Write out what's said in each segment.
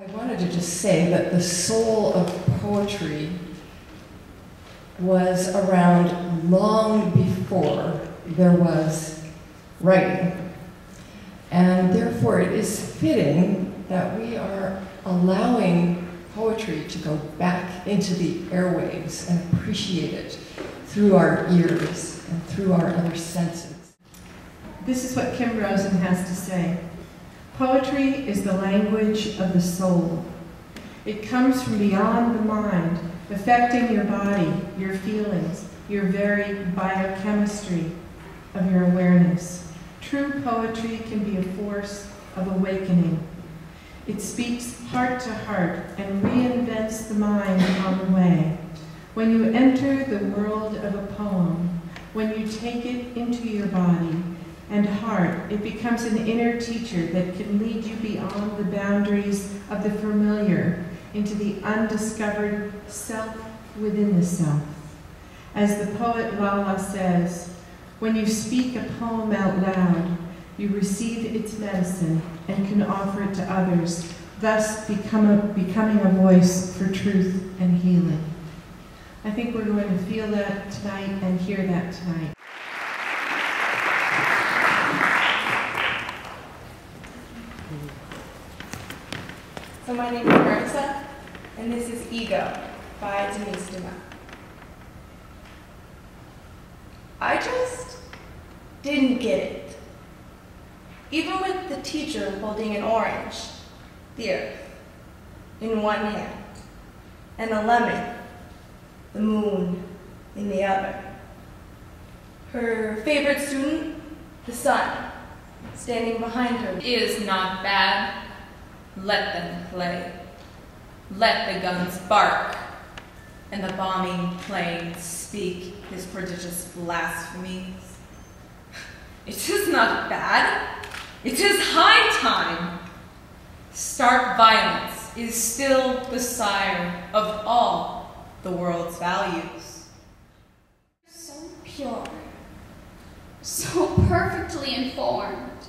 I wanted to just say that the soul of poetry was around long before there was writing. And therefore it is fitting that we are allowing poetry to go back into the airwaves and appreciate it through our ears and through our other senses. This is what Kim Rosen has to say. Poetry is the language of the soul. It comes from beyond the mind, affecting your body, your feelings, your very biochemistry of your awareness. True poetry can be a force of awakening. It speaks heart to heart and reinvents the mind on the way. When you enter the world of a poem, when you take it into your body and heart, it becomes an inner teacher that can lead you beyond the boundaries of the familiar into the undiscovered self within the self. As the poet Lala says, when you speak a poem out loud, you receive its medicine and can offer it to others, thus becoming a voice for truth and healing. I think we're going to feel that tonight and hear that tonight. So my name is Rosa, and this is Ego by Denise Duma. I just didn't get it. Even with the teacher holding an orange, the earth, in one hand, and a lemon, the moon, in the other. Her favorite student, the sun, standing behind her. Is not bad. Let them play. Let the guns bark, and the bombing planes speak his prodigious blasphemies. It is not bad. It is high time. Stark violence is still the sire of all the world's values. So pure, so perfectly informed,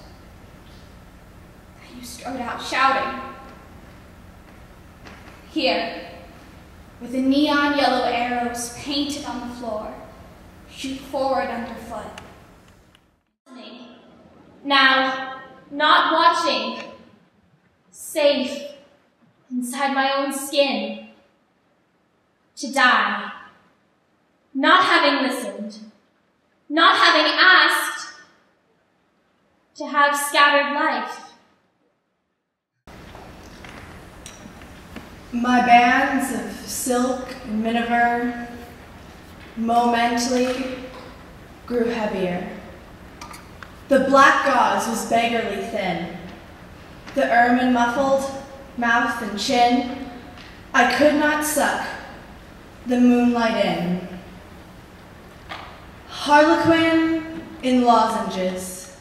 that you start out shouting. Here, with the neon yellow arrows painted on the floor, shoot forward underfoot. Now, not watching, safe inside my own skin, to die, not having listened, not having asked, to have scattered life. My bands of silk and miniver momentally grew heavier. The black gauze was beggarly thin. The ermine muffled mouth and chin. I could not suck the moonlight in. Harlequin in lozenges.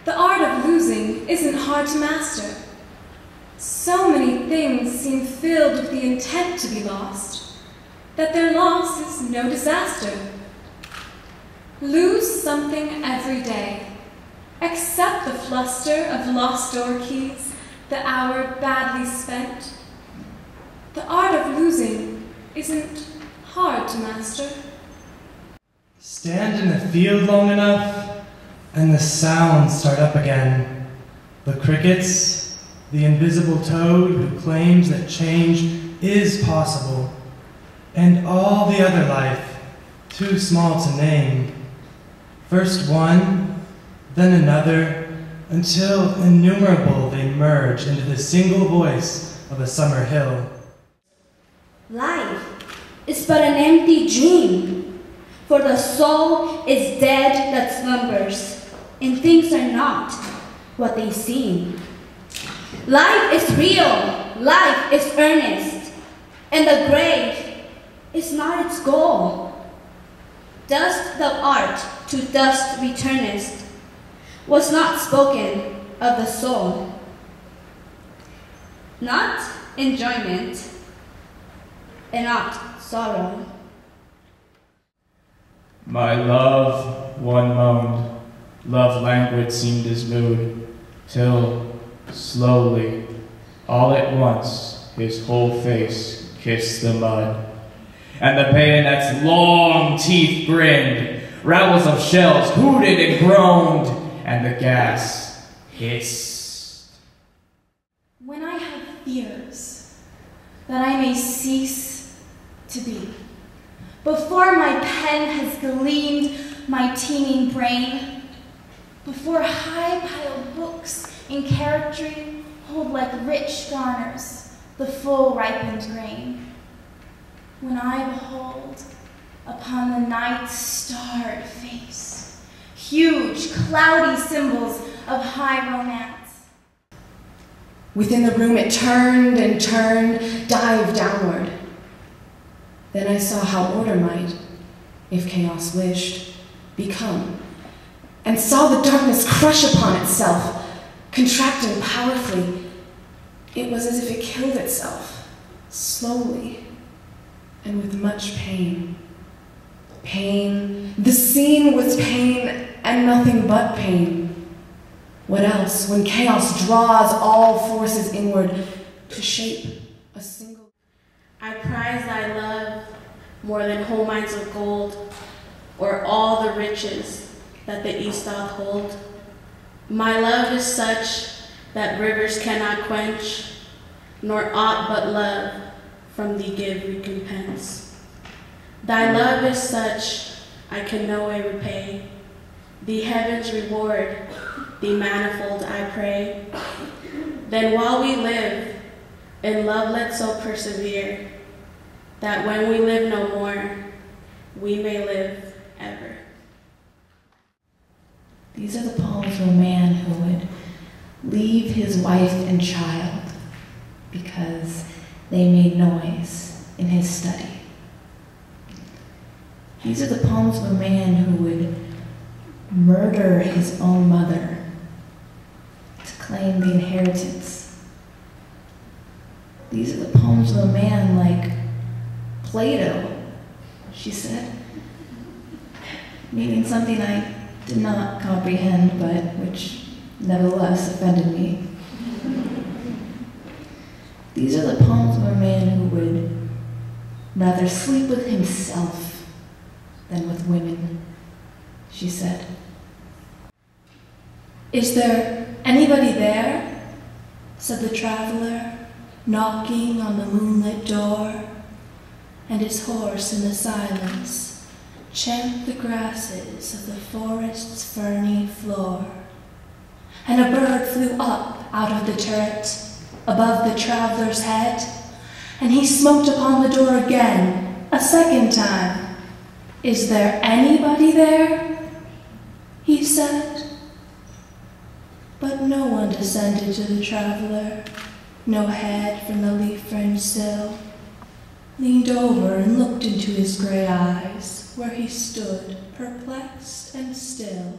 The art of losing isn't hard to master. So many things seem filled with the intent to be lost, that their loss is no disaster. Lose something every day. Accept the fluster of lost door keys, the hour badly spent. The art of losing isn't hard to master. Stand in the field long enough, and the sounds start up again. The crickets, the invisible toad who claims that change is possible, and all the other life, too small to name. First one, then another, until innumerable they merge into the single voice of a summer hill. Life is but an empty dream, for the soul is dead that slumbers, and things are not what they seem. Life is real, life is earnest, and the grave is not its goal. Dust thou art, to dust returnest, was not spoken of the soul. Not enjoyment, and not sorrow. My love, one moaned, love languid seemed his mood, till Slowly, all at once, his whole face kissed the mud. And the bayonet's long teeth grinned, rabbles of shells hooted and groaned, and the gas hissed. When I have fears that I may cease to be, before my pen has gleamed my teeming brain, before high-piled books in charactery hold like rich garners the full ripened grain, when I behold upon the night's starred face huge, cloudy symbols of high romance. Within the room it turned and turned, dived downward. Then I saw how order might, if chaos wished, become, and saw the darkness crush upon itself, contracting powerfully. It was as if it killed itself, slowly, and with much pain. Pain. The scene was pain, and nothing but pain. What else, when chaos draws all forces inward to shape a single... I prize thy love more than whole mines of gold, or all the riches that the east doth hold. My love is such that rivers cannot quench, nor aught but love from thee give recompense. Thy love is such I can no way repay, thee heaven's reward, thee manifold I pray. Then while we live, in love let so persevere, that when we live no more, we may live ever. These are the poems of a man who would leave his wife and child because they made noise in his study. These are the poems of a man who would murder his own mother to claim the inheritance. These are the poems of a man like Plato, she said, meaning something I did not comprehend, but which nevertheless offended me. These are the poems of a man who would rather sleep with himself than with women, she said. Is there anybody there? Said the traveler, knocking on the moonlit door, and his horse in the silence champed the grasses of the forest's ferny floor. And a bird flew up out of the turret above the traveler's head, and he smote upon the door again, a second time. Is there anybody there? He said. But no one descended to the traveler, no head from the leaf-fringed sill, leaned over and looked into his gray eyes, where he stood perplexed and still.